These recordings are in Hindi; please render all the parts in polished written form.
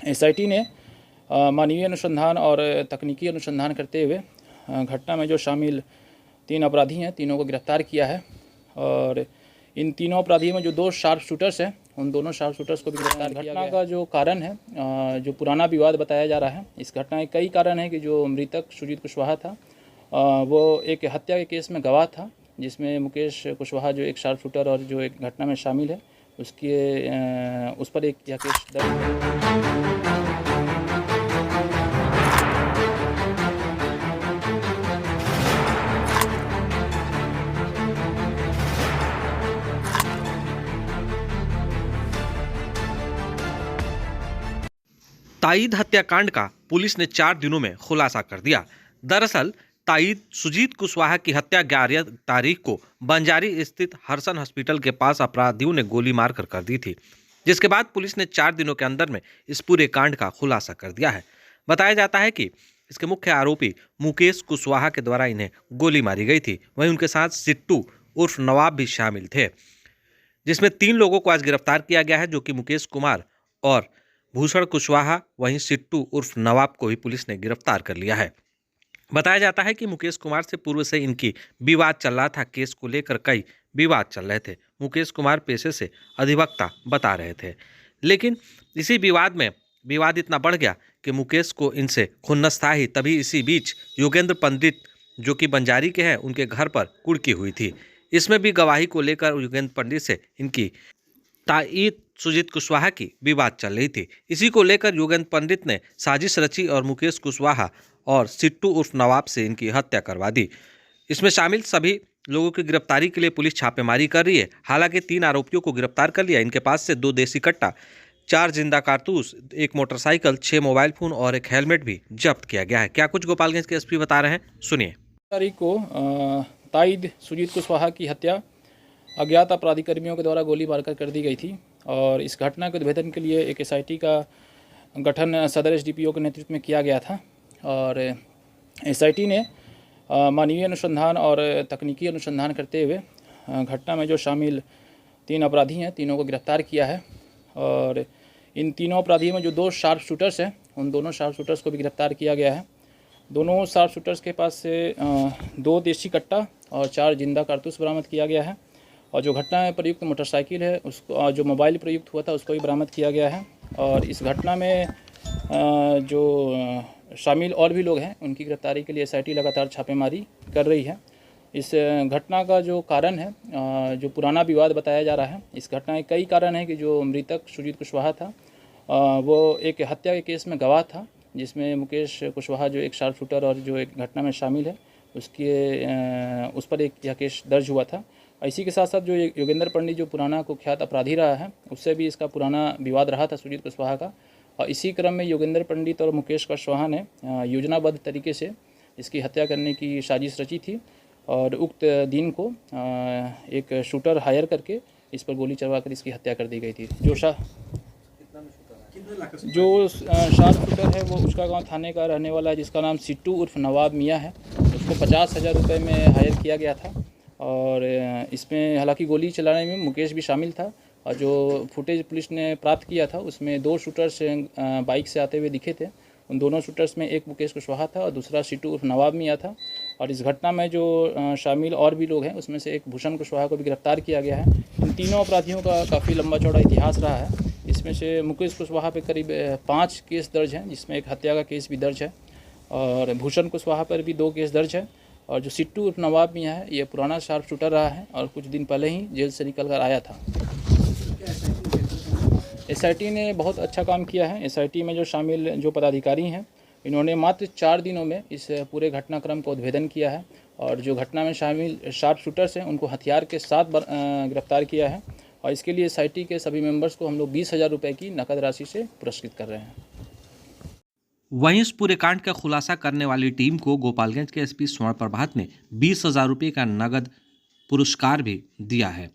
एसआईटी ने मानवीय अनुसंधान और तकनीकी अनुसंधान करते हुए घटना में जो शामिल 3 अपराधी हैं, तीनों को गिरफ्तार किया है। और इन तीनों अपराधियों में जो 2 शार्प शूटर्स हैं, उन दोनों शार्प शूटर्स को भी गिरफ्तार किया गया। घटना का जो कारण है, जो पुराना विवाद बताया जा रहा है, इस घटना के कई कारण हैं कि जो मृतक सुजीत कुशवाहा था, वो एक हत्या के केस में गवाह था, जिसमें मुकेश कुशवाहा जो एक शार्प शूटर और जो एक घटना में शामिल है, उस पर एक यह केस दर्ज। ताईद हत्याकांड का पुलिस ने 4 दिनों में खुलासा कर दिया। दरअसल ताईद सुजीत कुशवाहा की हत्या 11 तारीख को बंजारी स्थित हरसन हॉस्पिटल के पास अपराधियों ने गोली मारकर कर दी थी, जिसके बाद पुलिस ने 4 दिनों के अंदर में इस पूरे कांड का खुलासा कर दिया है। बताया जाता है कि इसके मुख्य आरोपी मुकेश कुशवाहा के द्वारा इन्हें गोली मारी गई थी। वहीं उनके साथ सिट्टू उर्फ नवाब भी शामिल थे, जिसमें 3 लोगों को आज गिरफ्तार किया गया है, जो कि मुकेश कुमार और भूषण कुशवाहा। वहीं सिट्टू उर्फ नवाब को भी पुलिस ने गिरफ्तार कर लिया है। बताया जाता है कि मुकेश कुमार से पूर्व से इनकी विवाद चल रहा था। केस को लेकर कई विवाद चल रहे थे। मुकेश कुमार पेशे से अधिवक्ता बता रहे थे, लेकिन इसी विवाद में विवाद इतना बढ़ गया कि मुकेश को इनसे खुन्नस था ही। तभी इसी बीच योगेंद्र पंडित, जो कि बंजारी के हैं, उनके घर पर कुर्की हुई थी। इसमें भी गवाही को लेकर योगेंद्र पंडित से इनकी ताईद सुजीत कुशवाहा की विवाद चल रही थी। इसी को लेकर योगेंद्र पंडित ने साजिश रची और मुकेश कुशवाहा और सिट्टू उर्फ नवाब से इनकी हत्या करवा दी। इसमें शामिल सभी लोगों की गिरफ्तारी के लिए पुलिस छापेमारी कर रही है। हालांकि 3 आरोपियों को गिरफ्तार कर लिया। इनके पास से 2 देसी कट्टा, 4 जिंदा कारतूस, 1 मोटरसाइकिल, 6 मोबाइल फोन और 1 हेलमेट भी जब्त किया गया है। क्या कुछ गोपालगंज के एसपी बता रहे हैं, सुनिए। तारीख को ताईद सुजीत कुशवाहा की हत्या अज्ञात अपराधी कर्मियों के द्वारा गोली मारकर कर दी गई थी। और इस घटना के उद्भेदन के लिए एक एसआईटी का गठन सदर एसडीपीओ के नेतृत्व में किया गया था। और एसआईटी ने मानवीय अनुसंधान और तकनीकी अनुसंधान करते हुए घटना में जो शामिल 3 अपराधी हैं, तीनों को गिरफ्तार किया है। और इन तीनों अपराधियों में जो 2 शार्प शूटर्स हैं, उन दोनों शार्प शूटर्स को भी गिरफ्तार किया गया है। दोनों शार्प शूटर्स के पास से 2 देसी कट्टा और 4 जिंदा कारतूस बरामद किया गया है। और जो घटना में प्रयुक्त मोटरसाइकिल है, उसको जो मोबाइल प्रयुक्त हुआ था, उसको भी बरामद किया गया है। और इस घटना में जो शामिल और भी लोग हैं, उनकी गिरफ्तारी के लिए एसआईटी लगातार छापेमारी कर रही है। इस घटना का जो कारण है, जो पुराना विवाद बताया जा रहा है, इस घटना के कई कारण हैं कि जो मृतक सुजीत कुशवाहा था, वो एक हत्या के केस में गवाह था, जिसमें मुकेश कुशवाहा जो एक शार्प शूटर और जो एक घटना में शामिल है, उस पर एक यह केस दर्ज हुआ था। इसी के साथ साथ जो योगेंद्र पंडित जो पुराना कुख्यात अपराधी रहा है, उससे भी इसका पुराना विवाद रहा था सुजीत कुशवाहा का। और इसी क्रम में योगेंद्र पंडित और मुकेश कुशवाहा ने योजनाबद्ध तरीके से इसकी हत्या करने की साजिश रची थी। और उक्त दिन को एक शूटर हायर करके इस पर गोली चलवा कर इसकी हत्या कर दी गई थी। जो शार्प शूटर है, वो उसका गांव थाने का रहने वाला है, जिसका नाम सिट्टू उर्फ नवाब मियाँ है। उसको 50,000 रुपये में हायर किया गया था। और इसमें हालांकि गोली चलाने में मुकेश भी शामिल था। और जो फुटेज पुलिस ने प्राप्त किया था, उसमें 2 शूटर्स बाइक से आते हुए दिखे थे। उन दोनों शूटर्स में एक मुकेश कुशवाहा था और दूसरा सिट्टू उर्फ नवाब मियाँ था। और इस घटना में जो शामिल और भी लोग हैं, उसमें से एक भूषण कुशवाहा को भी गिरफ्तार किया गया है। इन तीनों अपराधियों का काफ़ी लंबा चौड़ा इतिहास रहा है। इसमें से मुकेश कुशवाहा पे करीब 5 केस दर्ज हैं, जिसमें एक हत्या का केस भी दर्ज है। और भूषण कुशवाहा पर भी 2 केस दर्ज है। और जो सिट्टू उर्फ नवाब मियाँ है, ये पुराना शार्प शूटर रहा है और कुछ दिन पहले ही जेल से निकल कर आया था। एसआईटी ने बहुत अच्छा काम किया है। एसआईटी में जो शामिल जो पदाधिकारी हैं, इन्होंने मात्र 4 दिनों में इस पूरे घटनाक्रम का उद्भेदन किया है। और जो घटना में शामिल शार्प शूटर्स हैं, उनको हथियार के साथ गिरफ्तार किया है। और इसके लिए एसआईटी के सभी मेंबर्स को हम लोग 20,000 रुपये की नकद राशि से पुरस्कृत कर रहे हैं। वहीं इस पूरे कांड का खुलासा करने वाली टीम को गोपालगंज के एसपी स्वर्ण प्रभात ने 20,000 रुपये का नगद पुरस्कार भी दिया है।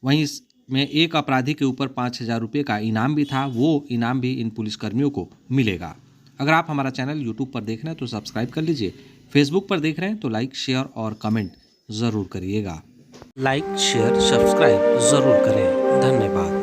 वहीं इसमें एक अपराधी के ऊपर 5,000 रुपये का इनाम भी था। वो इनाम भी इन पुलिसकर्मियों को मिलेगा। अगर आप हमारा चैनल यूट्यूब पर देख रहे हैं तो सब्सक्राइब कर लीजिए। फेसबुक पर देख रहे हैं तो लाइक, शेयर और कमेंट ज़रूर करिएगा। लाइक, शेयर, सब्सक्राइब ज़रूर करें। धन्यवाद।